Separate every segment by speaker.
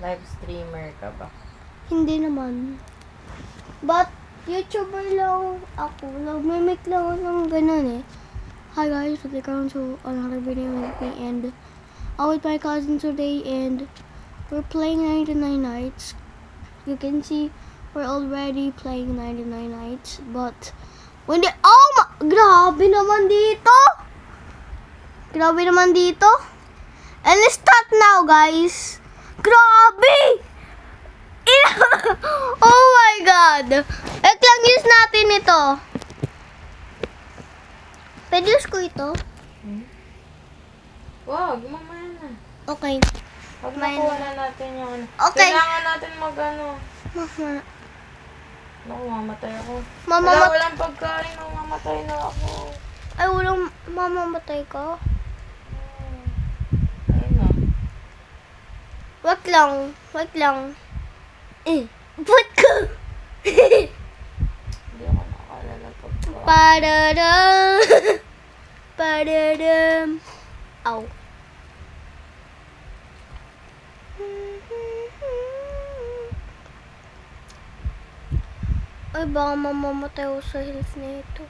Speaker 1: Live streamer ka ba?
Speaker 2: Hindi naman. But, YouTuber lang ako. Nag-mimic lang ako ng ganun eh. Hi guys, welcome to another video with me and I'm with my cousin today and we're playing 99 Nights. You can see we're already playing 99 Nights but when the grabe naman dito! Grabe naman dito! And let's start now guys! Grabe! Oh my god! Lang use natin ito. Pwede use ko ito?
Speaker 1: Wag, mamaya na.
Speaker 2: Okay.
Speaker 1: Pag nakuha na natin yung ano.
Speaker 2: Okay.
Speaker 1: Kailangan natin mag-ano.
Speaker 2: Mama.
Speaker 1: Naku, mamatay ako.
Speaker 2: Mama,
Speaker 1: Walang pagkain. Mamatay na ako.
Speaker 2: ay, walang mamamatay ka?
Speaker 1: Ayun na.
Speaker 2: Wait lang. Wait lang. Ba't ko?
Speaker 1: Hindi ako nakalala pagkain.
Speaker 2: Padadam. Padadam. Ow. Ay, baka mamamatay ako sa health na ito.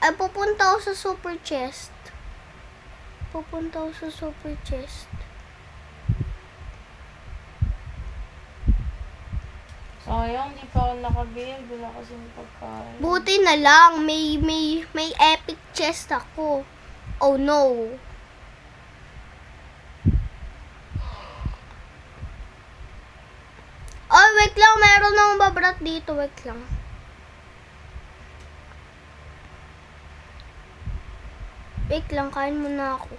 Speaker 2: Ay, pupunta ako sa super chest. Pupunta ako sa super chest.
Speaker 1: Sayang, di pa ako nakabuild. Wala kasi yung pagkain.
Speaker 2: Buti na lang, may epic chest ako. Oh no. Oh, wait lang. Meron akong babrat dito. Wait lang. Wait lang. Kain muna ako.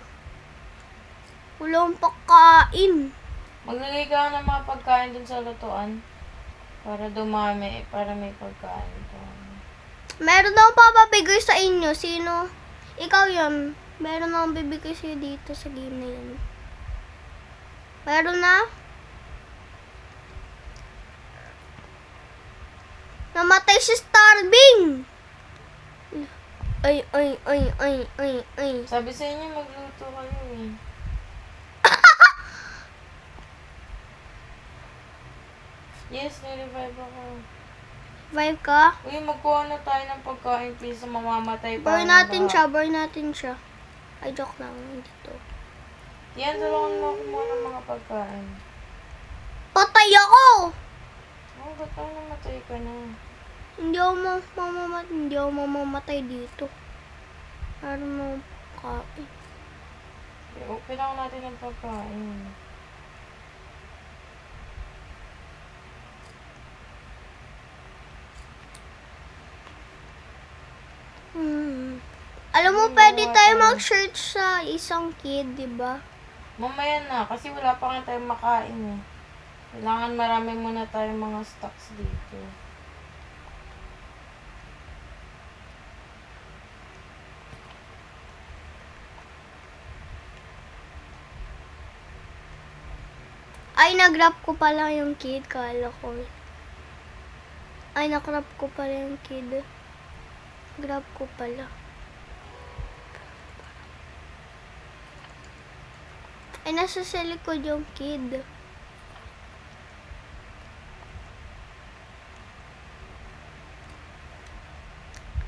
Speaker 2: Wala akong pagkain.
Speaker 1: Maglagay ka ng mga pagkain dun sa lutuan. Para dumami. Para may pagkain.
Speaker 2: Meron akong papabigay sa inyo. Sino? Ikaw yan. Meron akong bibigay sa'yo dito sa game na yan. Meron na? Namatay si Starving! Ay.
Speaker 1: Sabi sa inyo, magluto kayo eh. Yes, na-revive ako.
Speaker 2: Vibe ka?
Speaker 1: Uy, magkuha na tayo ng pagkain, please. Mamamatay pa.
Speaker 2: Burn natin siya. Ay, joke lang. Dito.
Speaker 1: Yan, tulungan mo ako muna ng mga pagkain.
Speaker 2: Patay ako!
Speaker 1: Oh, ba't ako namatay ka na?
Speaker 2: Hindi ako mamamatay dito. Para mo kain.
Speaker 1: Kailangan natin ng pagkain.
Speaker 2: Alam mo, pwede tayo mag-search sa isang kid, di ba?
Speaker 1: Mamaya na, kasi wala pa nga tayong makain eh. Kailangan marami muna tayong mga stocks dito.
Speaker 2: Ay, nag-grab ko pala yung kid. Kala ko. Ay, nagrab ko pala yung kid. Grab ko pala. Ay, nasa sa likod yung kid.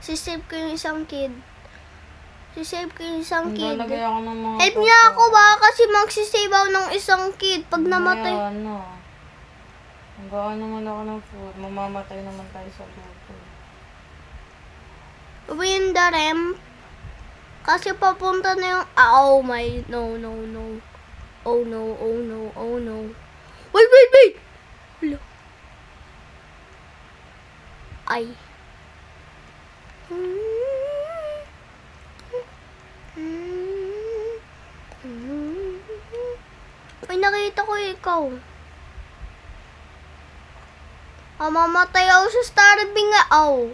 Speaker 2: Sisave ko yung isang kid.
Speaker 1: Naglalagay ako ng mga
Speaker 2: Help niya ako ba? Kasi magsisave ako ng isang kid pag namatay.
Speaker 1: Ano? Nagawa naman ako ng food. Mamamatay naman tayo sa luto.
Speaker 2: Win the ramp. Kasi papunta na yung... Oh my... No. Oh no. Wait! Hello. Ay. Ay, nakita ko ikaw. Mamatay ako sa starving nga. Oh.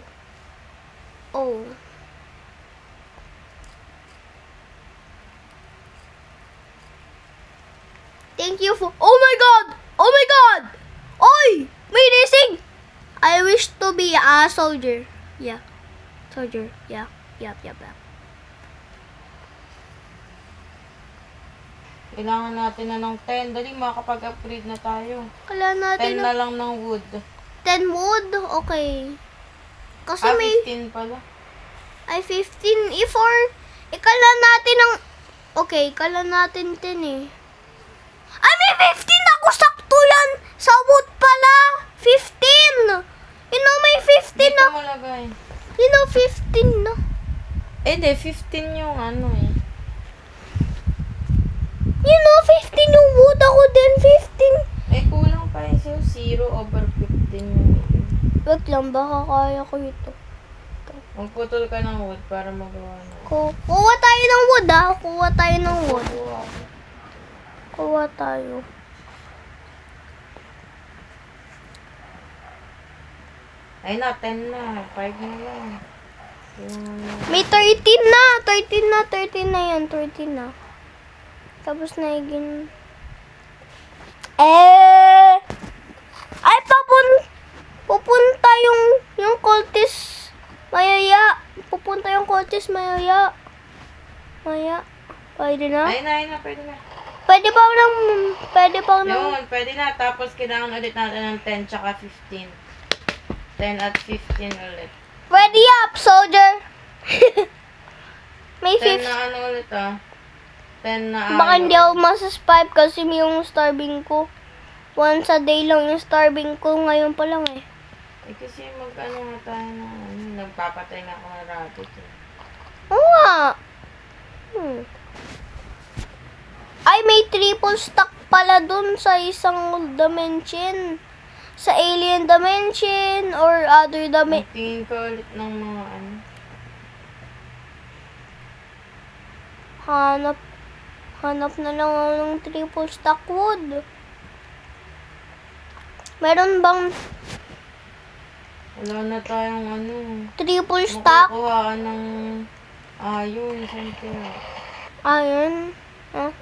Speaker 2: Thank you for... Oh my god! Oy! May racing! I wish to be a soldier. Yeah. Soldier. Yeah. Yup.
Speaker 1: Kailangan natin na ng 10. Dali, makakapag-upgrade na tayo.
Speaker 2: Kailangan
Speaker 1: 10
Speaker 2: natin
Speaker 1: na lang ng wood.
Speaker 2: 10 wood. Okay. Kasi
Speaker 1: 15 pala.
Speaker 2: ay 15. Ikala natin ng, okay, ikala natin 10 eh. Ay, may 15 ako, sakto yan. Sa wood pala. 15. May 15
Speaker 1: Dito
Speaker 2: na.
Speaker 1: mo lagay.
Speaker 2: 15 na.
Speaker 1: Hindi, 15 yung ano eh.
Speaker 2: 15 yung wood. Ako din, 15.
Speaker 1: Eh, kulang pa yun sa'yo. 0/15 yung
Speaker 2: Wait lang, baka kaya ko ito.
Speaker 1: magputol ka ng wood para magawa na.
Speaker 2: Kuha tayo ng wood, ah. Kuha tayo ng wood.
Speaker 1: Kuha.
Speaker 2: Kuha tayo.
Speaker 1: Ay na, 10 na. 5 na lang.
Speaker 2: May 13 na. 13 na yan. 13 na. Tapos na igin. Ay, pupunta yung cultist mayaya. Pupunta yung cultist mayaya. Pwede na?
Speaker 1: Ay na, pwede na.
Speaker 2: Pwede pa ng
Speaker 1: Yun, pwede na. Tapos kailangan ulit natin ng 10 tsaka 15. 10 at 15 ulit.
Speaker 2: ready up, soldier. May
Speaker 1: 10
Speaker 2: 15.
Speaker 1: na ano ulit 10 na
Speaker 2: Baka hindi ako masaspipe kasi yung starving ko. Once a day lang yung starving ko. Ngayon pa lang eh.
Speaker 1: Eh kasi mag-ano nga tayo na nagpapatay na ako ng rabbit eh.
Speaker 2: Oo nga. Ay, may triple stack pala dun sa isang dimension. Sa alien dimension or other dimension.
Speaker 1: Magtingin ka ulit ng mga ano.
Speaker 2: Hanap na lang ako ng triple stack wood. Meron bang
Speaker 1: Wala na tayong ano.
Speaker 2: triple stack?
Speaker 1: Makukuha ka ng iron, something.
Speaker 2: Iron? Huh?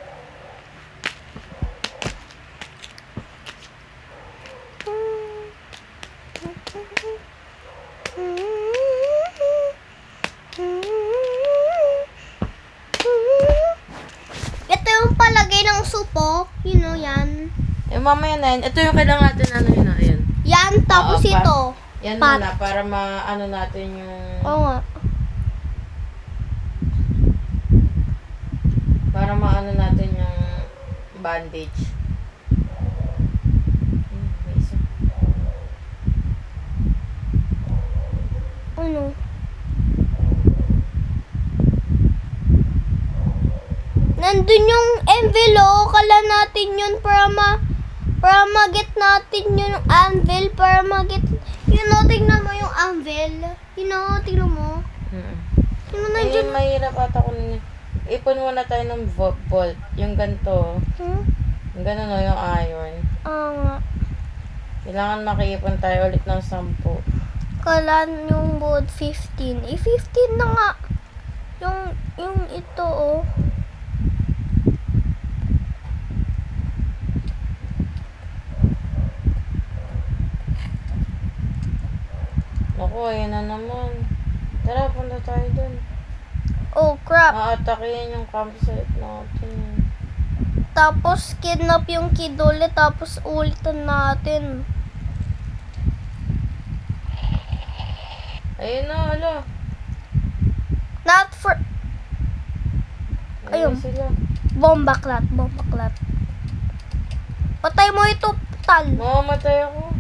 Speaker 2: Ito yung palagay ng supo. You know yan.
Speaker 1: Eh mamaya na yun. Ito yung kailangan natin ano yun ayan.
Speaker 2: Yan, tapos
Speaker 1: Oo,
Speaker 2: ito.
Speaker 1: Yan
Speaker 2: Pat.
Speaker 1: muna para maano natin yung
Speaker 2: Oo nga.
Speaker 1: para maano natin yung bandage. May isa.
Speaker 2: Ano? Nandun yung envelope. Kala natin yun para ma-get natin yung anvil. Para ma-get... tingnan mo yung anvil. Tingnan mo.
Speaker 1: Ayun, mahirap ata kung ipon muna tayo ng bolt. Yung ganito. Yung gano'n no, yung iron.
Speaker 2: Oo nga.
Speaker 1: Kailangan makiipon tayo ulit ng 10.
Speaker 2: Kala yung board 15. 15 na nga. Yung ito, oh.
Speaker 1: Naku, ayan na naman. Tara, punta tayo dun.
Speaker 2: Oh, crap.
Speaker 1: Aatakihin yung campsite natin.
Speaker 2: Tapos, kidnap yung kid ulit. Tapos, ulitan natin.
Speaker 1: Ayun na, ala.
Speaker 2: Not for...
Speaker 1: Ayun
Speaker 2: Ayun.
Speaker 1: sila.
Speaker 2: Bomba clat. Patay mo ito, tal.
Speaker 1: Mamamatay ako.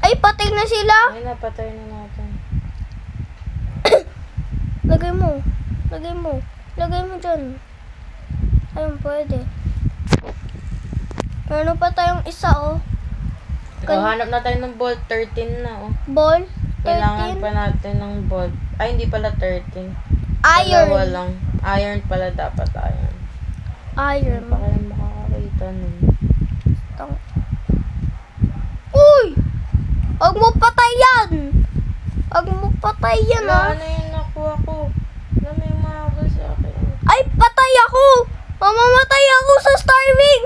Speaker 2: Ay, patay na sila.
Speaker 1: Ayun na, patay na natin.
Speaker 2: Lagay mo dyan. Ayun, pwede. Meron pa tayong isa, oh.
Speaker 1: Hanap na tayo ng bolt. 13 na, oh.
Speaker 2: Ball.
Speaker 1: Kailangan
Speaker 2: 13.
Speaker 1: pa natin ng bolt. Ay, hindi pala 13.
Speaker 2: Iron.
Speaker 1: Dalawa lang. Iron pala dapat iron.
Speaker 2: Iron.
Speaker 1: Hindi pa kayo makakakita nun.
Speaker 2: Uy! Huwag mo patay yan!
Speaker 1: Wala, ano yung nakuha ko? Na may umahabol sa akin.
Speaker 2: Ay, patay ako! Mamamatay ako sa starving!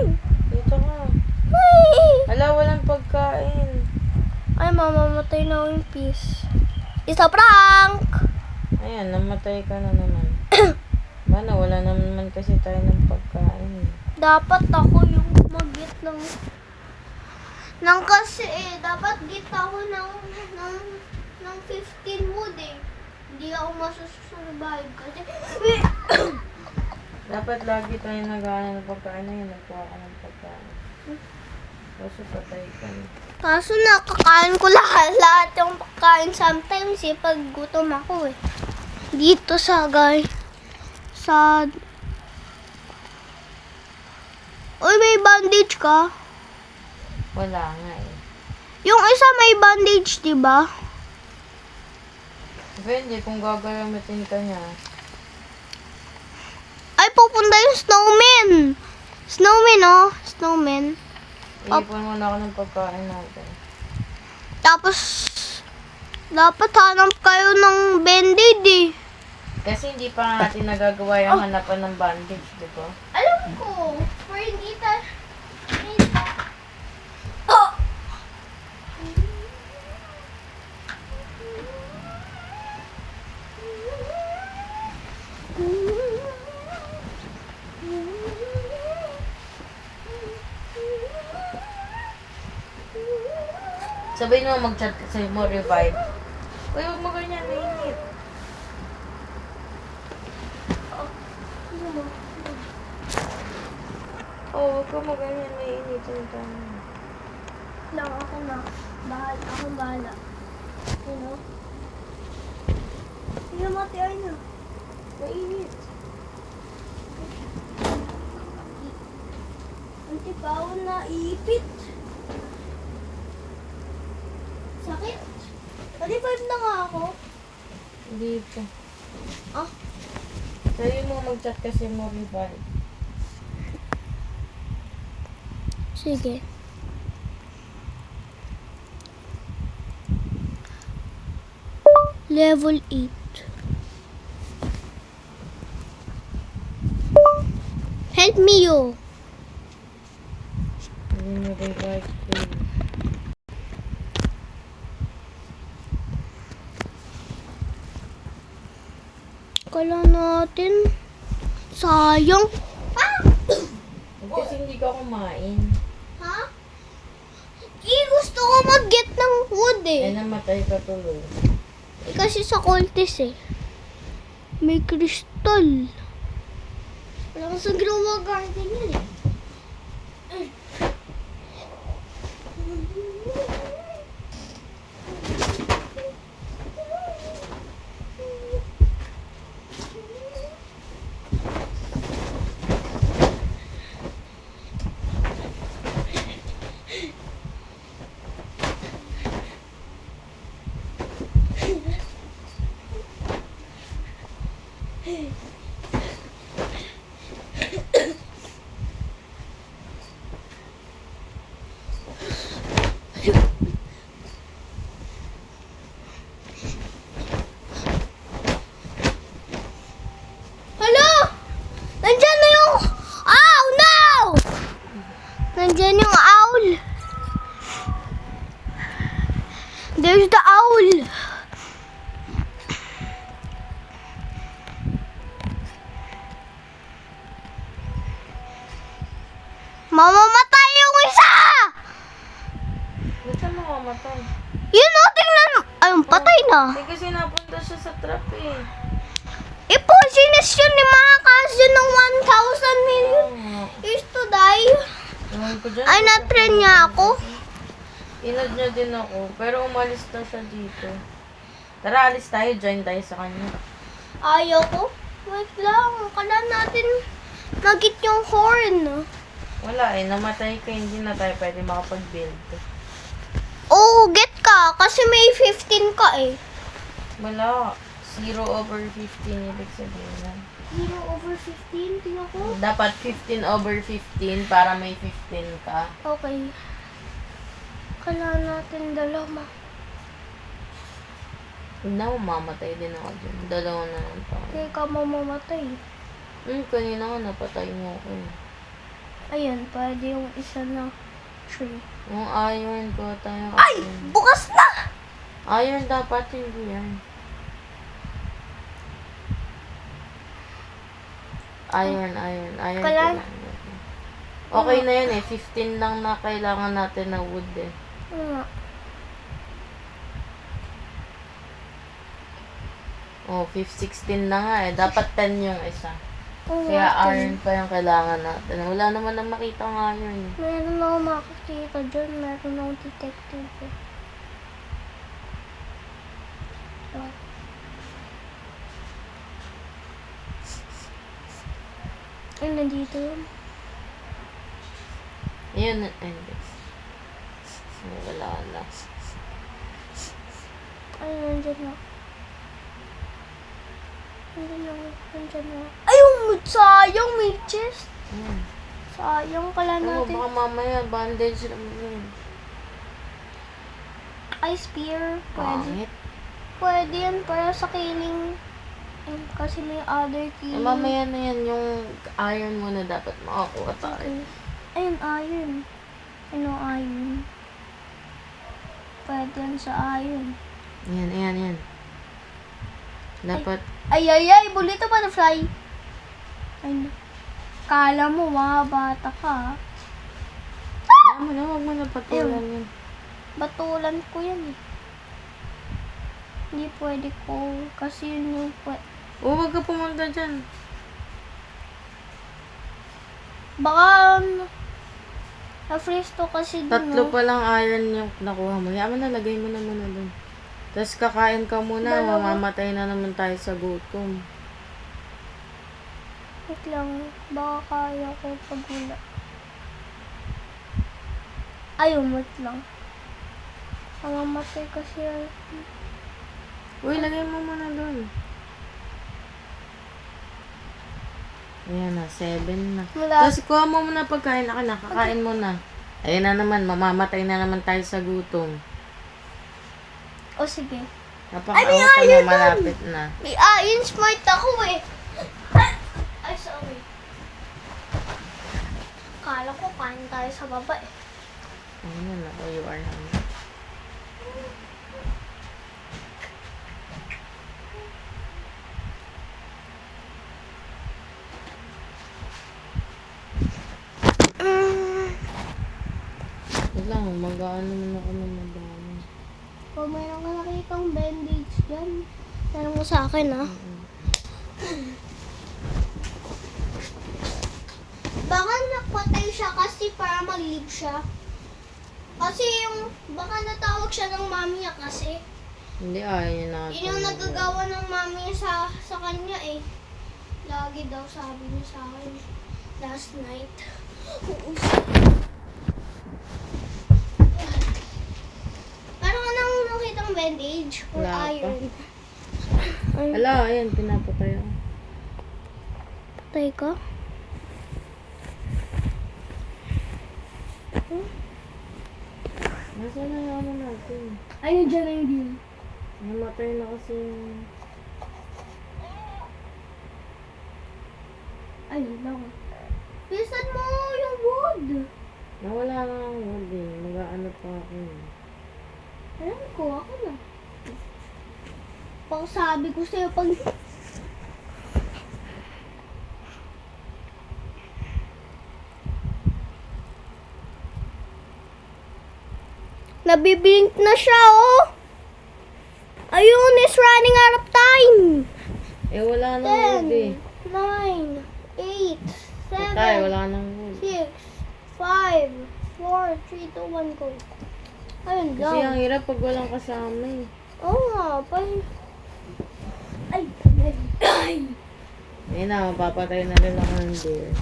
Speaker 1: Dito ka.
Speaker 2: Ay,
Speaker 1: Hala, walang pagkain.
Speaker 2: Ay mamamatay na ako yung peace. Isa prank!
Speaker 1: Ayan, namatay ka na naman. Bana, wala naman kasi tayo ng pagkain.
Speaker 2: Dapat ako yung mag-get ng kasi dapat get ako ng 15 wood eh. Hindi ako masusurvive kasi
Speaker 1: Dapat lagi tayo nag-ano ng pagkain na yun. Nagkuha ka ng pagkain. Kaso patay ka na.
Speaker 2: kaso nakakain ko lahat yung pagkain sometimes pag gutom ako eh. Dito sa Uy, may bandage ka?
Speaker 1: Wala nga eh.
Speaker 2: Yung isa may bandage, di ba?
Speaker 1: Depende kung gagamitin ka niya.
Speaker 2: Ay, pupunta yung snowman. Snowman, oh. Snowman.
Speaker 1: Iipon muna ako ng pagkain natin.
Speaker 2: Tapos, dapat hanap kayo ng band-aid eh.
Speaker 1: Kasi hindi pa nga natin nagagawa yung hanapan ng bandage, di ba?
Speaker 2: Alam ko. For hindi Oh!
Speaker 1: Sabihin mo mag-chat kasi mo revive. Uy, huwag mo ganyan, mainit. Oo, huwag ka mo ganyan, mainit yung tayo.
Speaker 2: Lang ako na. Akong bahala. You know? Sige, mati, ay na.
Speaker 1: Mainit.
Speaker 2: Antibawon na ipit. Sakit. 45 na nga ako.
Speaker 1: Hindi pa.
Speaker 2: Ah?
Speaker 1: Sabihin mo mag-chat kasi mo revive.
Speaker 2: Sige. Level 8. Help me, yo.
Speaker 1: Sabihin mo revive, please.
Speaker 2: Kala natin. Sayang.
Speaker 1: Kasi hindi ka kumain.
Speaker 2: Ha? Gusto ko mag-get ng wood
Speaker 1: Eh,
Speaker 2: eh.
Speaker 1: namatay ka tuloy.
Speaker 2: Kasi sa cultist eh. May crystal. Wala ka sa Grow Garden yun eh. Hello! Nandyan na yung... Ow! No! Nandyan yung owl. There's the owl. Mamamatay yung isa!
Speaker 1: Ba't siya mamamatay?
Speaker 2: Yun o, tingnan. Ayun, patay na.
Speaker 1: Eh, kasi napunta siya sa trap eh.
Speaker 2: Poisonous yun ni mga kaso ng 1,000 million
Speaker 1: Oo nga.
Speaker 2: years to die.
Speaker 1: Ewan ko dyan.
Speaker 2: Ay, na-train niya ako.
Speaker 1: Inad niya din ako. Pero umalis na siya dito. Tara, alis tayo. Join tayo sa kanya.
Speaker 2: Ayaw ko. Wait lang, kala natin nagit yung horn.
Speaker 1: Wala eh. Namatay ka. Hindi na tayo pwede makapag-build.
Speaker 2: Oh, get ka. Kasi may 15 ka eh.
Speaker 1: Wala. 0/15 ibig sabihin na.
Speaker 2: 0/15, tingnan ko.
Speaker 1: Dapat 15/15 para may 15 ka.
Speaker 2: Okay. Kala natin dalawa.
Speaker 1: Hindi ako mamatay din ako dyan. Dalawa na lang pa.
Speaker 2: Kaya ka mamamatay.
Speaker 1: Kanina nga napatay mo ako eh.
Speaker 2: Ayan, pwede yung isa na tree.
Speaker 1: Yung iron ko tayo.
Speaker 2: Ay! Bukas na!
Speaker 1: Iron dapat hindi yan. Iron.
Speaker 2: Kailan?
Speaker 1: Okay na yun eh. 15 lang na kailangan natin na wood eh.
Speaker 2: Oo nga.
Speaker 1: Oh, 16 na nga eh. Dapat 10 yung isa.
Speaker 2: Oo
Speaker 1: Kaya
Speaker 2: nga,
Speaker 1: iron pa yung kailangan natin. Wala naman na makita ng iron eh.
Speaker 2: Meron ako makikita dyan. Meron ako detective eh. Oh. Ay, nandito yun.
Speaker 1: Ayun. Wala na.
Speaker 2: Ay, nandyan na. Nandyan na. Ay, sayang, may chest. Sayang pala
Speaker 1: Ano,
Speaker 2: natin.
Speaker 1: baka mamaya bandage naman yun.
Speaker 2: Ay, spear. Pwede.
Speaker 1: Pangit.
Speaker 2: Pwede yan para sa killing. And kasi may other
Speaker 1: Eh,
Speaker 2: killing.
Speaker 1: mamaya na yan yung iron mo na dapat makakuha tayo.
Speaker 2: Okay. Ayun, iron. Ano iron? Pwede yan sa iron.
Speaker 1: Yan. Dapat,
Speaker 2: Ay, bulito butterfly. Ay, kala mo, bata ka.
Speaker 1: huwag mo na patulan yan.
Speaker 2: Batulan ko yan eh. Hindi pwede ko. Kasi yun yung
Speaker 1: Huwag ka pumunta dyan.
Speaker 2: baka na-freeze to kasi dun.
Speaker 1: 3 pa lang iron yung nakuha mo. Yaman na, lagay mo na muna dun. Tapos kakain ka muna, mamamatay na naman tayo sa gutom.
Speaker 2: Wait lang. Baka kaya ko pag wala. Ayun, wait lang. Mamamatay kasi yan.
Speaker 1: Uy, lagay mo muna dun. Ayan na, 7 na.
Speaker 2: Wala.
Speaker 1: Tapos kuha mo muna pagkain. Kakain mo na. Ayun na naman, mamamatay na naman tayo sa gutom.
Speaker 2: O sige.
Speaker 1: Napakaawat na, malapit na.
Speaker 2: May smart ako eh. Ay, sorry. Kala ko kain tayo sa baba eh.
Speaker 1: Ayun na, you are hungry. Wala, mag-ano naman ako ng madami.
Speaker 2: Pag mayroon ka nakitang bandage dyan, tanong mo sa akin ha. Baka napatay siya kasi para mag-live siya. Kasi baka natawag siya ng mami niya kasi.
Speaker 1: Hindi, yun na.
Speaker 2: Yun yung nagagawa ng mami niya sa kanya eh. Lagi daw sabi niya sa akin last night. Parang ka nang nakitang bandage or
Speaker 1: Wala pa.
Speaker 2: iron.
Speaker 1: Ala, ayan, pinapatay ako.
Speaker 2: Patay ka?
Speaker 1: Nasaan na yung ano natin?
Speaker 2: Ay, nandiyan na yung deal.
Speaker 1: Namatay na kasi yung...
Speaker 2: Ay, lang. Bilisan mo yung wood.
Speaker 1: Nawala na ang wood eh. Mag-ano pa ako eh.
Speaker 2: Alam ko, ako na. Pag sabi ko sa'yo, pag... Nabiblink na siya, oh! Ayun, it's running out of time!
Speaker 1: Eh, wala na wood eh.
Speaker 2: 9, 8, 7,
Speaker 1: Patay, wala nang wood.
Speaker 2: 6, 5, 4, 3, 2, 1, go. Ayun
Speaker 1: Kasi ang
Speaker 2: lang.
Speaker 1: hirap pag walang kasama eh.
Speaker 2: Oo nga, ay, ay,
Speaker 1: Ayun na, mapapatay na rin ako ng deer.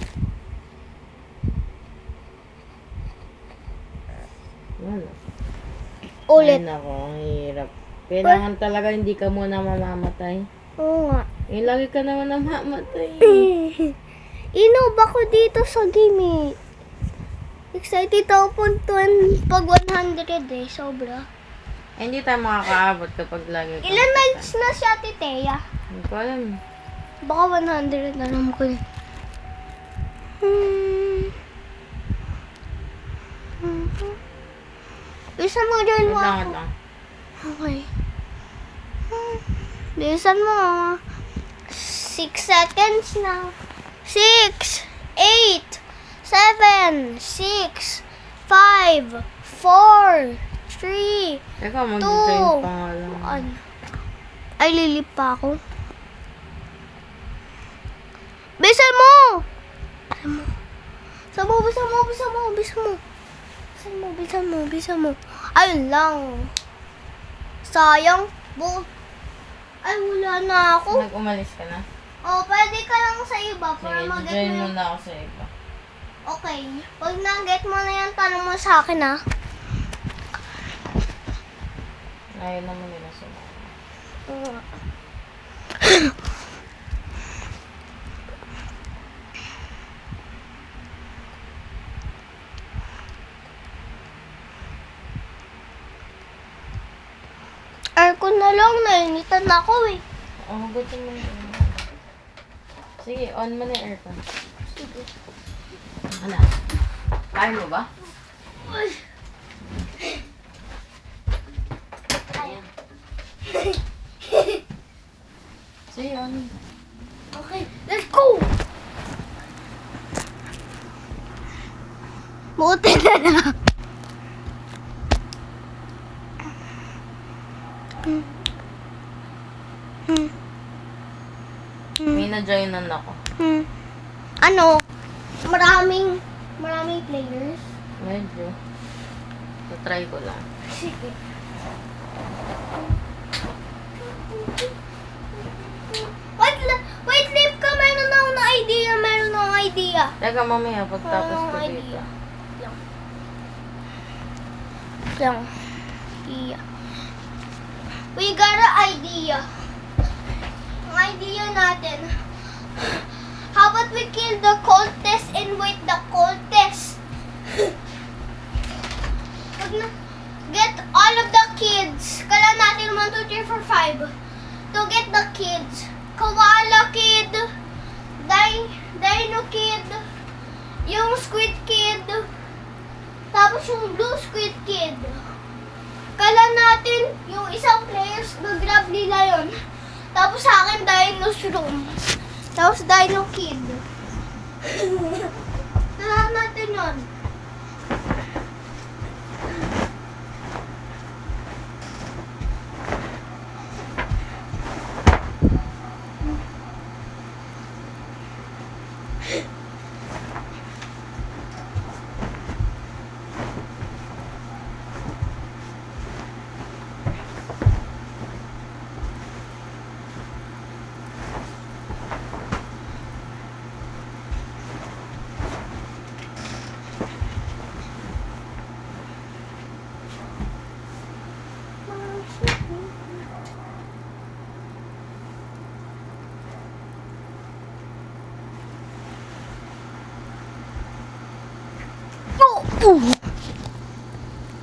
Speaker 1: Wala.
Speaker 2: ulit.
Speaker 1: Ay nako, ang hirap. Kailangan talaga hindi ka muna mamamatay.
Speaker 2: Oo nga.
Speaker 1: Eh, lagi ka naman namamatay.
Speaker 2: Inob ako dito sa game eh. Excited ako pag 100 eh, sobra.
Speaker 1: Eh, hindi tayo makakaabot kapag lagi ka.
Speaker 2: Ilan nights na siya, Titeya?
Speaker 1: Hindi ko alam.
Speaker 2: Baka 100 na naman ko yun. Bilisan mo dyan mo
Speaker 1: Wait
Speaker 2: ako.
Speaker 1: lang.
Speaker 2: Okay. Bilisan mo. 6 seconds na. 6, 8, 7, 6, 5, 4, 3,
Speaker 1: Teka, mag-join
Speaker 2: 2,
Speaker 1: pa nga lang.
Speaker 2: 1. Ay, lilip pa ako. Bisan mo! Bisan mo. Ayun lang. Sayang. Ay, wala na ako.
Speaker 1: Nag-umalis ka na?
Speaker 2: Oh, pwede ka lang sa iba para
Speaker 1: Sige,
Speaker 2: mag-get
Speaker 1: join
Speaker 2: mo.
Speaker 1: muna ako sa iba.
Speaker 2: Okay. Pag na-get mo na yan, tanong mo sa akin, ha?
Speaker 1: Ayaw naman nila sumama.
Speaker 2: Aircon na lang, nainitan ako eh.
Speaker 1: Oh, gutom mo yun. Sige, on mo na yung aircon.
Speaker 2: Sige.
Speaker 1: Ano? Kaya mo ba?
Speaker 2: Uy. Kaya.
Speaker 1: Sige, on.
Speaker 2: Okay, let's go! Buti na lang.
Speaker 1: May na-joinan ako.
Speaker 2: Ano? Maraming players.
Speaker 1: Medyo. Try ko lang.
Speaker 2: Sige. Wait, Lip ka. Meron akong idea.
Speaker 1: Teka, mamaya, pagtapos ko
Speaker 2: Idea.
Speaker 1: dito.
Speaker 2: Lang. Idea. We got an idea. Ang idea natin. How about we kill the cultist and wait the cultist? Get all of the kids. Kailan natin 1, 2, 3, 4, 5. To get the kids. Koala kid. Dino kid. Yung squid kid. Tapos yung blue squid kid. Kailan natin yung isang players mag-grab nila yun. Tapos sa akin Dino's room. Tapos Dino kid. Lahat natin yun.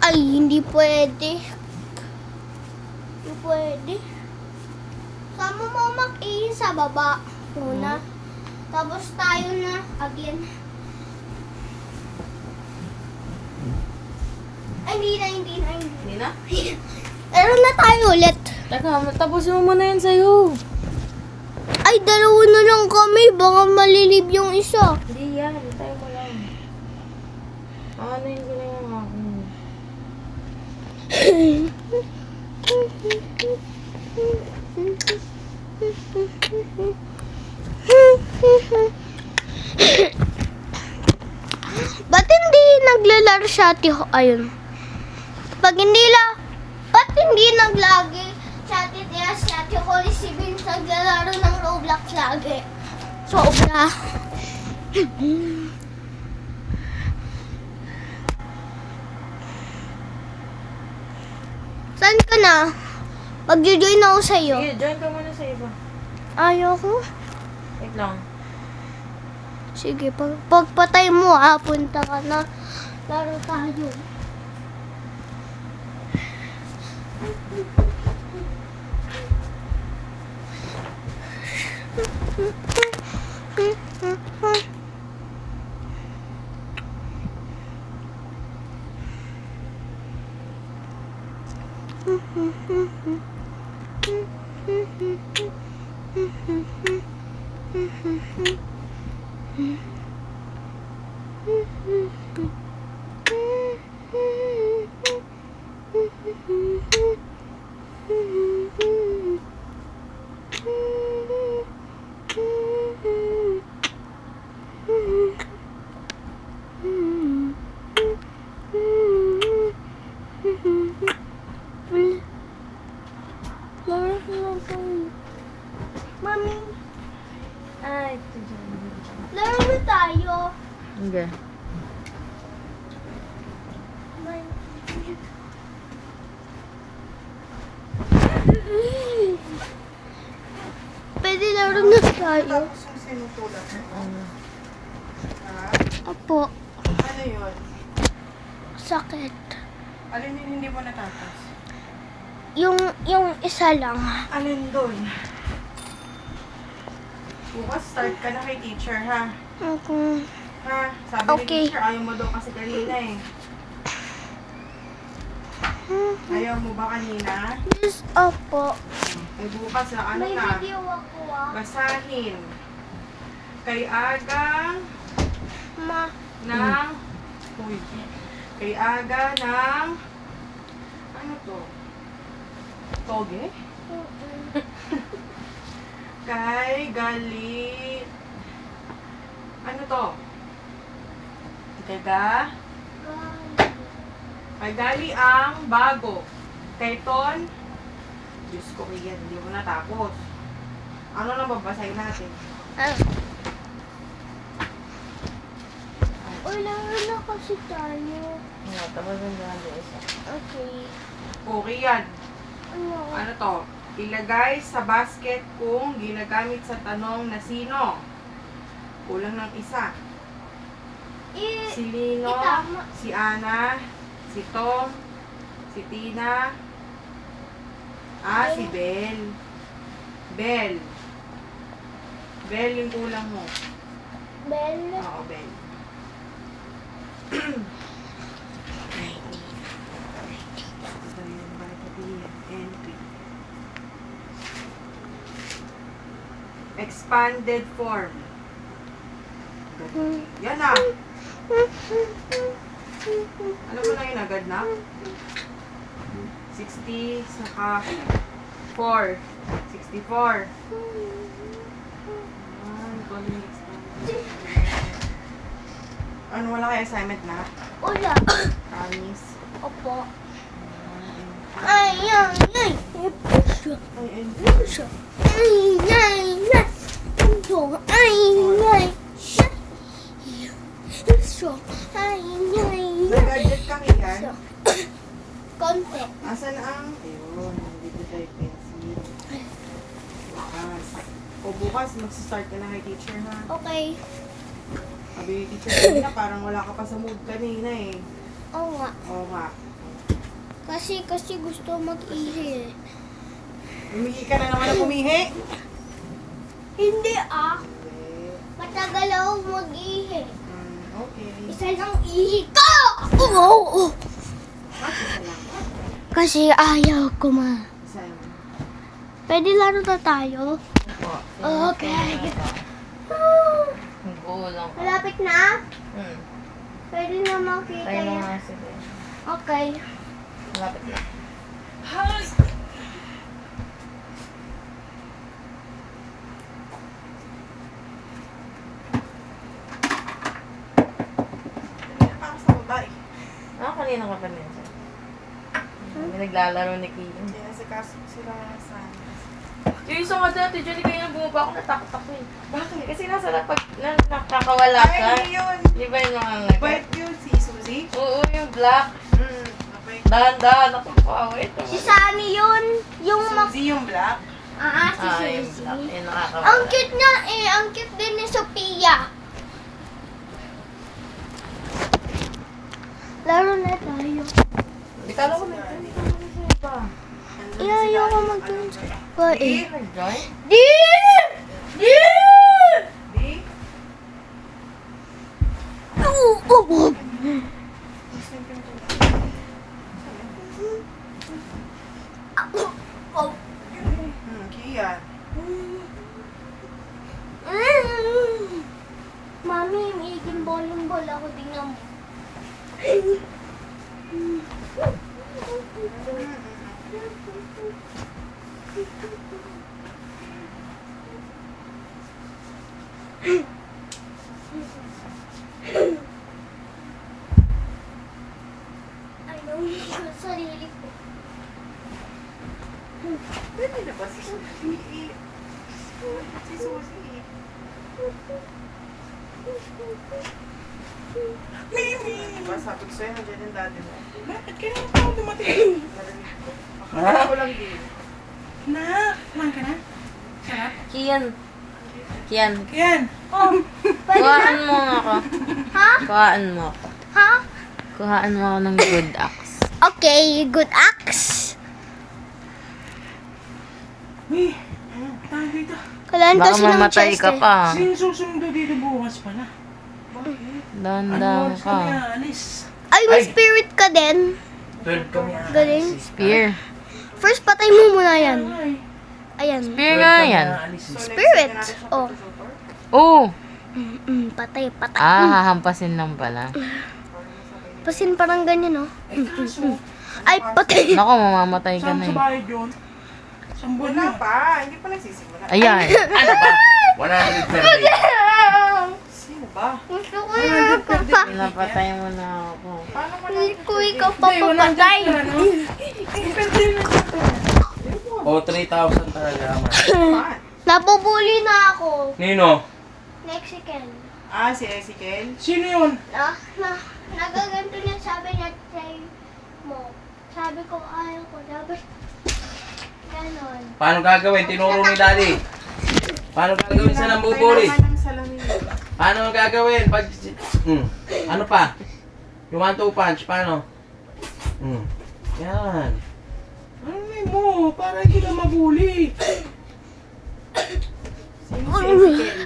Speaker 2: Ay, hindi pwede. Hindi pwede. Sama mo mag-i sa baba muna. Tapos tayo na again. Ay, hindi na.
Speaker 1: Hindi na?
Speaker 2: Meron na tayo ulit.
Speaker 1: Teka, tapusin mo muna yan sa'yo.
Speaker 2: Ay, dalawa na lang kami. Baka malilib yung isa.
Speaker 1: Hindi yan. Tayo mo lang. Ano yun ko na yung akin?
Speaker 2: Ba't hindi naglalaro si Ate Ayun. Ba't hindi naglagi si Ate Tia, si Ate Holly, si Vince naglalaro ng Roblox lagi. Sobra. Saan ka na? Mag-join ako sa'yo.
Speaker 1: Sige, join ka muna sa iba.
Speaker 2: Ayoko.
Speaker 1: Wait lang.
Speaker 2: Sige, pagpatay mo punta ka na. Laro tayo. Mami,
Speaker 1: Ay, ito dyan.
Speaker 2: laro na tayo.
Speaker 1: Okay.
Speaker 2: Pwede laro na tayo.
Speaker 3: Tapos yung sinutulat mo. Ha?
Speaker 2: Opo,
Speaker 3: Ano yun?
Speaker 2: sakit.
Speaker 3: Alin yung hindi mo natapos?
Speaker 2: Yung isa lang.
Speaker 3: Alin doon? Bukas start ka na kay teacher, ha?
Speaker 2: Ako.
Speaker 3: Ha? Sabi
Speaker 2: Okay.
Speaker 3: ni teacher, ayaw mo daw kasi kanina eh. Ayaw mo ba kanina?
Speaker 2: Yes, opo.
Speaker 3: Ay bukas na ano
Speaker 2: May
Speaker 3: na?
Speaker 2: video ako
Speaker 3: Basahin. Kay Aga
Speaker 2: Ma.
Speaker 3: ng... Uy. Kay Aga ng... Ano to? Toge? Kay Gali... Ano to? Kay Gali ang bago. Kay Ton... Diyos ko, Ian, hindi mo natapos. Ano nang babasahin natin?
Speaker 2: Wala na kasi tayo.
Speaker 1: Ano, tapos ang dyan isa.
Speaker 2: Okay.
Speaker 3: Okay yan.
Speaker 2: Ano?
Speaker 3: Ano to? Ilagay sa basket kung ginagamit sa tanong na sino. Kulang ng isa. Si Lino,
Speaker 2: itama.
Speaker 3: si Ana, si Tom, si Tina, si Bel. Bel. Bel yung kulang mo.
Speaker 2: Bell.
Speaker 3: Oo, Bel. Expanded form. Yan na. Alam mo na yun agad na? 60 saka 4. 64. Calling expanded. Ano, wala kayo assignment na?
Speaker 2: Wala.
Speaker 3: Promise.
Speaker 2: Opo. Ay, ay, ay. Puso.
Speaker 3: Ay, ay.
Speaker 2: Puso. Ay, ay, ay. Puso. Ay, ay. Puso. Ay, ay.
Speaker 3: Nag-gadget ka kiyan?
Speaker 2: Konti.
Speaker 3: Asan ang... Ayun, dito tayo pencil. Bukas. O bukas, mag-start ka na kay teacher, ha?
Speaker 2: Okay.
Speaker 3: Sabi ni teacher kanina, parang wala ka pa sa mood kanina eh.
Speaker 2: Oo nga.
Speaker 3: Oo nga.
Speaker 2: Kasi gusto mag-ihi.
Speaker 3: Umihi ka na naman na pumihi.
Speaker 2: Hindi ah.
Speaker 3: Okay.
Speaker 2: Matagal ako mag-ihi.
Speaker 3: Okay.
Speaker 2: Isa lang ihi ko! Oo!
Speaker 3: Isa lang.
Speaker 2: Kasi ayaw ko ma.
Speaker 3: Isa lang.
Speaker 2: Pwede laro na tayo?
Speaker 1: Opo.
Speaker 2: Okay.
Speaker 1: Ang kulang.
Speaker 2: Malapit na?
Speaker 1: Hmm.
Speaker 2: Pwede na makita
Speaker 1: Tayo na
Speaker 2: yan.
Speaker 1: nga sige.
Speaker 2: Okay.
Speaker 1: Malapit na.
Speaker 3: Hi! Kanina pa ako sa babae.
Speaker 1: Kanina ka pa minsan. May naglalaro ni Kian.
Speaker 3: Kaya sa kaso sila sa...
Speaker 1: Yung isa nga dati, dyan kayo nang bumaba ako, natakot ako eh.
Speaker 3: Bakit?
Speaker 1: Kasi nasa nakakawala ka.
Speaker 3: Ay, hindi yun.
Speaker 1: Di ba yung mga nag-
Speaker 3: White yun si Suzy.
Speaker 1: Oo, yung black.
Speaker 3: Okay.
Speaker 1: Dahan-dahan ako pakawit.
Speaker 2: Si Sunny yun. Yung
Speaker 3: Suzy yung black.
Speaker 2: si
Speaker 1: Yung
Speaker 2: Suzy.
Speaker 1: black. Yung nakakawala.
Speaker 2: Ang cute niya eh. Ang cute din ni Sophia. Laro na tayo.
Speaker 1: Di kala ko nag-join ka naman sa iba.
Speaker 2: Ayaw ko mag-join sa iba
Speaker 1: Di,
Speaker 2: eh.
Speaker 1: nag-join?
Speaker 2: Di! Di!
Speaker 3: Di?
Speaker 2: Oo!
Speaker 3: Kian.
Speaker 2: Limbol ako, tingnan mo. Ay, naulit ko sa sarili ko.
Speaker 3: Pwede na ba si Susie? Si Susie.
Speaker 4: Mimi!
Speaker 3: Diba, sabi ko sa'yo, nandiyan yung daddy mo.
Speaker 4: Bakit kaya ako dumating?
Speaker 3: Narinig ko. Akala ko lang din.
Speaker 4: Na, kumain ka na? Sarap?
Speaker 1: Kian. Kian.
Speaker 4: Yan.
Speaker 2: Oh, pwede na?
Speaker 1: Kuhaan mo ako.
Speaker 2: Ha?
Speaker 1: Kuhaan mo ako.
Speaker 2: Ha?
Speaker 1: Kuhaan mo ako ng good axe.
Speaker 2: Okay, good axe.
Speaker 4: Uy, tawag dito.
Speaker 2: Kailangan
Speaker 1: Baka
Speaker 2: kasi ng
Speaker 1: mamatay
Speaker 2: chest
Speaker 1: ka
Speaker 2: eh.
Speaker 1: pa.
Speaker 4: Sino susundo dito bukas pala?
Speaker 1: Dahan-dahan
Speaker 4: Ano,
Speaker 1: ka.
Speaker 4: kami aalis?
Speaker 2: Ay, may
Speaker 4: Ay.
Speaker 2: spirit ka din.
Speaker 4: 12 kami aalis.
Speaker 2: Galing.
Speaker 1: Spear.
Speaker 2: First, patay mo muna yan.
Speaker 4: Ay,
Speaker 2: Ayan.
Speaker 1: Spear nga yan.
Speaker 2: Spirit. Oh.
Speaker 1: Oh.
Speaker 2: Patay.
Speaker 1: Hahampasin lang pala.
Speaker 2: Pasin parang ganyan, oh.
Speaker 4: Ay, kaso,
Speaker 2: Ay, patay.
Speaker 1: Naku, mamamatay ka
Speaker 4: saan
Speaker 1: na
Speaker 4: sa
Speaker 1: eh.
Speaker 4: bahay yun? Saan buwan
Speaker 3: Wala
Speaker 4: na?
Speaker 3: pa. Hindi pa nagsisimula.
Speaker 1: Ayan.
Speaker 4: Ano ba? 100 per day.
Speaker 3: Sino ba?
Speaker 2: Gusto ko yung papa.
Speaker 1: Pinapatay mo na ako.
Speaker 3: Paano mo
Speaker 2: Hindi ko ikaw
Speaker 4: Hindi, 100
Speaker 2: papapatay.
Speaker 4: per ano? Depende na ito. O, 3,000 talaga man.
Speaker 3: naman?
Speaker 2: Napubuli na ako.
Speaker 4: Nino?
Speaker 2: Mexican.
Speaker 3: Ah, si Ezekiel.
Speaker 4: Sino yun?
Speaker 2: Nagaganto niya, sabi niya, say mo. Sabi ko, ayaw ko. Tapos, ganon.
Speaker 4: Paano gagawin? Tinuro ni Daddy. Paano gagawin sa nambubuli?
Speaker 3: Kailangan ng salamin.
Speaker 4: Paano gagawin? Pag... Ano pa? Yung 1-2 punch, paano? Yan. Ano mo? Para hindi na mabuli.
Speaker 3: Sino si Ezekiel?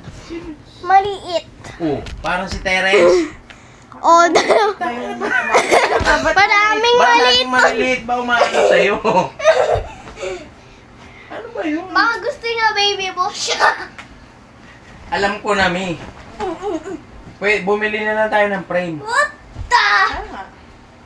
Speaker 2: Maliit.
Speaker 4: Oh, parang si Terence.
Speaker 2: Oh,
Speaker 3: Tayo
Speaker 2: maraming
Speaker 4: Ba't
Speaker 2: maliit.
Speaker 4: laging maliliit ba umaano sa'yo? Ano ba yun?
Speaker 2: Baka gusto niya baby boss siya.
Speaker 4: Alam ko na, Mi. Pwede, bumili na lang tayo ng frame.
Speaker 2: What the?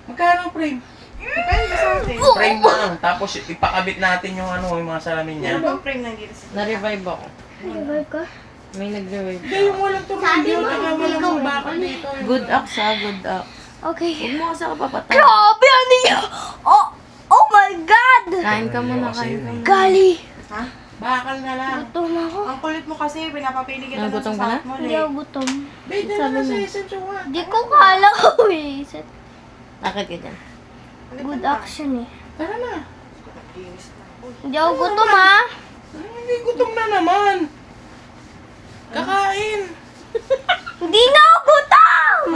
Speaker 4: Magkano ang frame?
Speaker 3: Depende sa atin.
Speaker 4: Frame lang. Tapos ipakabit natin yung ano, yung mga salamin niya.
Speaker 3: Ano bang frame nandito sa
Speaker 1: Na-revive ako.
Speaker 2: Revive ka?
Speaker 1: May nag-revive.
Speaker 4: Hindi, yung walang
Speaker 2: Sabi
Speaker 4: tornilyo.
Speaker 2: mo,
Speaker 4: Tsaka
Speaker 2: hindi
Speaker 4: walang
Speaker 2: ka
Speaker 4: bakal
Speaker 2: wala.
Speaker 4: dito.
Speaker 1: Good axe ha, good axe.
Speaker 2: Okay.
Speaker 1: Huwag mo kasi ako papatay.
Speaker 2: Grabe, ano yun? Oh my God!
Speaker 1: Kain ka muna, kain ka muna.
Speaker 2: Gali.
Speaker 3: Ha?
Speaker 4: Bakal na lang.
Speaker 2: Gutom ako.
Speaker 3: Ang kulit mo kasi, pinapapili kita sa
Speaker 1: Nagutom ka na?
Speaker 3: sakit mo.
Speaker 2: Hindi ako gutom.
Speaker 4: Babe, dala na sa SM sa one.
Speaker 2: Di ko kala ko eh.
Speaker 1: Akit ka dyan.
Speaker 2: Good action eh.
Speaker 4: Tara na.
Speaker 2: Hindi ako gutom ha.
Speaker 4: Hindi, gutom na naman. Kakain.
Speaker 2: Hindi na ako gutom!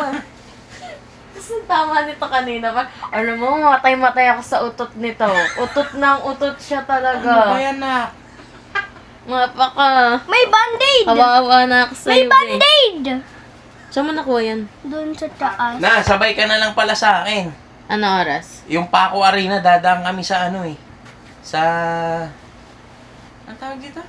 Speaker 1: Tapos ang tama nito kanina pa. Alam mo, matay-matay ako sa utot nito. Utot ng utot siya
Speaker 4: Ano ba
Speaker 1: talaga.
Speaker 4: yan na?
Speaker 1: Mapaka.
Speaker 2: May band-aid!
Speaker 1: Kawawa na ako
Speaker 2: May
Speaker 1: sa'yo eh.
Speaker 2: band-aid!
Speaker 1: Saan mo nakuha yan?
Speaker 2: Doon sa taas.
Speaker 4: Na, sabay ka na lang pala sa akin.
Speaker 1: Ano oras?
Speaker 4: Yung Paco Arena, dadaan kami sa ano eh. Sa... Ang tawag dito?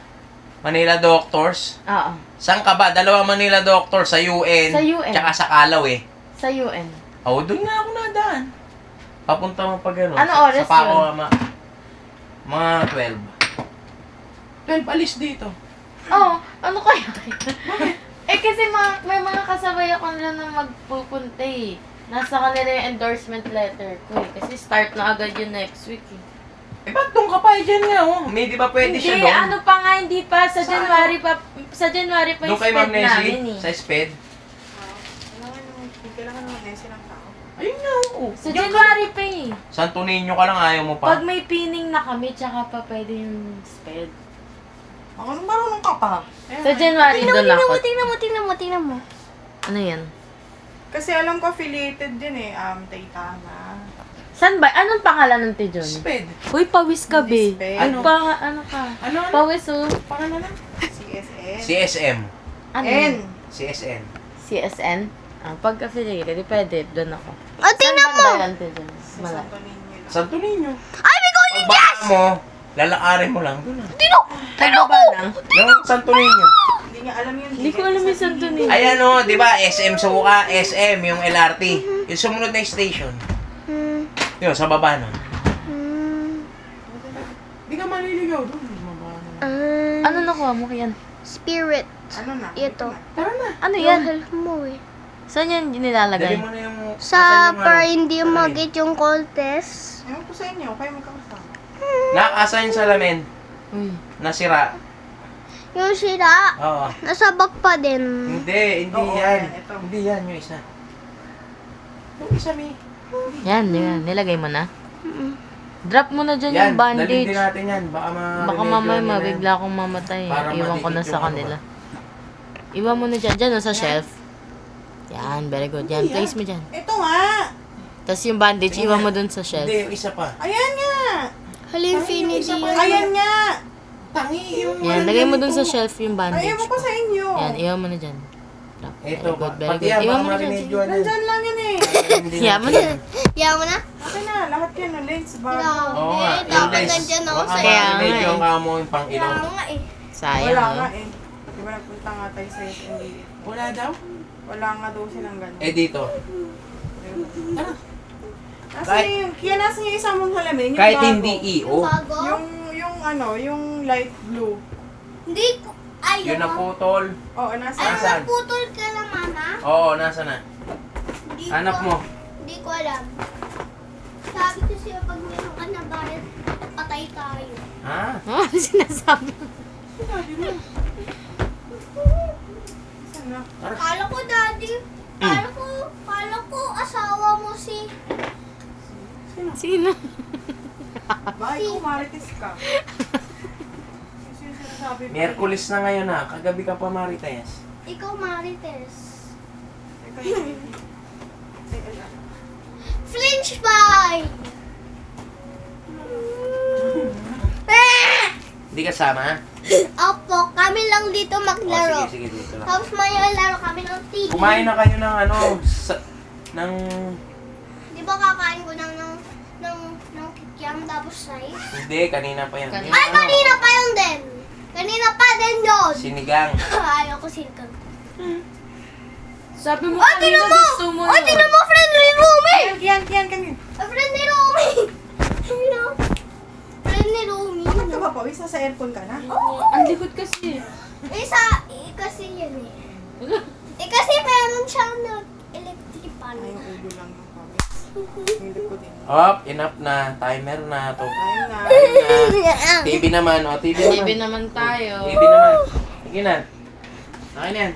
Speaker 4: Manila Doctors.
Speaker 1: Oo.
Speaker 4: Saan ka ba? Dalawang Manila Doctors sa UN.
Speaker 1: Sa UN.
Speaker 4: Tsaka sa Calaw eh.
Speaker 1: Sa UN.
Speaker 4: Oo, doon nga ako nadaan. Papunta mo pa gano'n.
Speaker 1: Ano oras
Speaker 4: sa Paco,
Speaker 1: yun?
Speaker 4: mga 12. 12 alis dito.
Speaker 1: Oo. Ano kaya? Eh kasi may mga kasabay ako nila na magpupunta eh. Nasa kanila yung endorsement letter ko eh. Kasi start na agad yun next week eh.
Speaker 4: Eh, ba't doon ka pa? Dyan nga, oh. May di ba pwede
Speaker 1: Hindi,
Speaker 4: siya doon?
Speaker 1: ano pa nga, hindi pa. Sa January pa yung
Speaker 4: Doon kay Ma'am
Speaker 1: sped namin
Speaker 4: Nessie,
Speaker 1: eh.
Speaker 4: sa SPED.
Speaker 3: Kailangan naman Nessie ng tao.
Speaker 4: Ayun nga, oo.
Speaker 1: Sa
Speaker 4: Diyan ka
Speaker 1: January pa eh.
Speaker 4: lang. Santo Niño ka lang, ayaw mo pa.
Speaker 1: Pag may pinning na kami, tsaka pa pwede yung sped.
Speaker 3: Ako nung marunong ka pa.
Speaker 1: Sa January doon ako.
Speaker 2: Tingnan mo.
Speaker 1: Ano yan?
Speaker 3: Kasi alam ko affiliated din eh. Taytama.
Speaker 1: Saan ba? Anong pangalan ng Tijon?
Speaker 4: SPED.
Speaker 1: Uy, pawis ka,
Speaker 3: Hindi
Speaker 1: be.
Speaker 3: sped.
Speaker 1: Ano pa? Ano ka?
Speaker 4: Ano?
Speaker 1: Pawis, oh.
Speaker 4: Pangalan na?
Speaker 3: CSN.
Speaker 4: CSM.
Speaker 1: Ano?
Speaker 3: N.
Speaker 4: CSN.
Speaker 1: CSN? Pag affiliated, pwede. Doon ako.
Speaker 2: Oh, tingnan mo!
Speaker 1: Saan ba yan, Tijon?
Speaker 3: Sa
Speaker 1: Malaki.
Speaker 3: Santo Niño lang.
Speaker 4: Santo Niño.
Speaker 2: Ay, may golden
Speaker 4: Pag baka mo, lalakarin mo lang doon.
Speaker 2: Tino!
Speaker 1: Tagbaba lang.
Speaker 4: Yung Santo Niño.
Speaker 3: Hindi niya alam yun.
Speaker 1: Hindi ko alam yung Santo Niño.
Speaker 4: Ayan o, di ba? SM Suka, SM, yung LRT. Yung sumunod na station.
Speaker 2: Hmm.
Speaker 4: Yun, sa baba nun.
Speaker 3: Hindi ka maliligaw doon.
Speaker 1: Ano nakuha mo yan?
Speaker 2: Spirit.
Speaker 3: Ano na?
Speaker 2: Ito.
Speaker 3: Tara na.
Speaker 1: Ano
Speaker 2: Yung
Speaker 1: yan?
Speaker 2: health mo eh.
Speaker 1: Saan yan
Speaker 4: Dali
Speaker 1: nilalagay?
Speaker 4: mo na yung...
Speaker 2: Sa
Speaker 4: asan yung
Speaker 2: para
Speaker 4: ano?
Speaker 2: hindi
Speaker 4: Salamin.
Speaker 2: mag-get yung cold test.
Speaker 3: Ewan ko sa inyo, kayo magkakasama.
Speaker 4: Nakasa yung salamin.
Speaker 1: Uy.
Speaker 4: Nasira.
Speaker 2: Yung sira,
Speaker 4: Oo.
Speaker 2: nasa back pa din.
Speaker 4: Hindi
Speaker 3: Oo,
Speaker 4: yan.
Speaker 3: yan, ito.
Speaker 4: Hindi yan, yung isa. Yung isa, Mi.
Speaker 1: Yan. Nilagay mo na.
Speaker 2: Mm.
Speaker 1: Drop mo na dyan
Speaker 4: Yan,
Speaker 1: yung
Speaker 4: dalhin
Speaker 1: bandage.
Speaker 4: din natin yan. Baka
Speaker 1: Baka mamaya mabigla akong mamatay.
Speaker 4: Para
Speaker 1: Iwan ko na
Speaker 4: madikit
Speaker 1: sa
Speaker 4: yung ano
Speaker 1: kanila. Iwan mo na dyan. Dyan, sa shelf. Yan, very good. Yan, place mo dyan.
Speaker 3: Ito nga!
Speaker 1: Tapos yung bandage,
Speaker 4: Tingnan.
Speaker 1: iwan mo dun sa shelf.
Speaker 4: Hindi, yung isa pa.
Speaker 3: Ayan nga!
Speaker 2: Infinity.
Speaker 3: Ayan nga!
Speaker 4: Tangi yung...
Speaker 1: Yan, lagay mo dun sa shelf yung bandage.
Speaker 3: Ayan mo ko sa inyo.
Speaker 1: Yan, iwan mo na dyan. Drop.
Speaker 4: Ito,
Speaker 1: Very good, very
Speaker 4: pati
Speaker 1: good.
Speaker 4: yan,
Speaker 1: Iwan
Speaker 4: baka
Speaker 1: mo na dyan.
Speaker 4: marimedyo yan.
Speaker 3: Nandyan lang yan eh.
Speaker 1: Iwan mo na.
Speaker 2: Yaman mo na?
Speaker 3: Okay na, lahat yan na lens,
Speaker 2: No.
Speaker 3: bago.
Speaker 4: Oo nga,
Speaker 2: Eh,
Speaker 4: yung
Speaker 2: dapat
Speaker 4: lens.
Speaker 2: nandyan ako
Speaker 4: Baka
Speaker 2: sa
Speaker 1: Kaya nga
Speaker 4: marimedyo
Speaker 1: eh.
Speaker 4: ang kamo yung pang ilong.
Speaker 2: Kaya nga eh.
Speaker 1: Sayang,
Speaker 3: Wala
Speaker 1: no?
Speaker 3: nga eh. Di ba nagpunta nga tayo sa SMD?
Speaker 4: Wala daw?
Speaker 3: Wala nga daw silang ganun.
Speaker 4: Eh, dito.
Speaker 3: Nasa yung, kaya nasa yung isang mong halamin, yung
Speaker 4: Kahit
Speaker 3: bago.
Speaker 4: hindi EO.
Speaker 2: Bago?
Speaker 3: Yung ano, yung light blue.
Speaker 2: Hindi ko. Ayaw.
Speaker 4: Yun na putol.
Speaker 3: Oo, nasa.
Speaker 2: Ay,
Speaker 4: Nasaan?
Speaker 2: naputol ka na, mama?
Speaker 4: Oo, nasa na?
Speaker 2: Hindi
Speaker 4: Hanap
Speaker 2: ko,
Speaker 4: mo.
Speaker 2: Hindi ko alam. Sabi ko siya, pag meron ka na bayad, patay tayo.
Speaker 4: Ha?
Speaker 1: Ah, sinasabi mo.
Speaker 3: Saan na?
Speaker 2: Kala ko, daddy. Kala ko asawa mo si...
Speaker 1: Sino?
Speaker 3: Bakit kung marites ka? Kasi yung sinasabi ko.
Speaker 4: Miyerkules na ngayon ha. Kagabi ka pa Marites.
Speaker 2: Ikaw, Marites.
Speaker 3: Teka, yun.
Speaker 2: Flinch pie!
Speaker 4: Hindi kasama?
Speaker 2: Opo, kami lang dito
Speaker 4: O,
Speaker 2: maglaro.
Speaker 4: sige, dito lang.
Speaker 2: Tapos may laro kami ng TV.
Speaker 4: Kumain na kayo ng ano, ng...
Speaker 2: Di ba kakain ko ng kikiam tapos rice?
Speaker 4: Hindi, kanina pa yan.
Speaker 1: Kanina.
Speaker 4: Yung
Speaker 2: Ay,
Speaker 4: ano,
Speaker 2: kanina pa yun din! Kanina pa din yun!
Speaker 4: Sinigang.
Speaker 2: Ayaw ko sinigang.
Speaker 1: Sabi mo
Speaker 2: Oh, tinan mo! Oh, tinan mo, friendly Rumi!
Speaker 3: Yan, kanina.
Speaker 2: Friendly Rumi! Friendly Rumi.
Speaker 3: Bakit ka ba pa? Isa sa aircon ka na?
Speaker 1: Ang likod kasi.
Speaker 2: Kasi yan eh. Kasi meron siyang electric pan.
Speaker 3: Ay, yung ulo lang yung pawis. Yung likod din.
Speaker 4: Hop, enough na. Timer na to.
Speaker 3: Ayun na.
Speaker 4: TV naman, o. TV naman.
Speaker 1: Baby naman tayo.
Speaker 4: TV naman. Sige na. Okay na yan.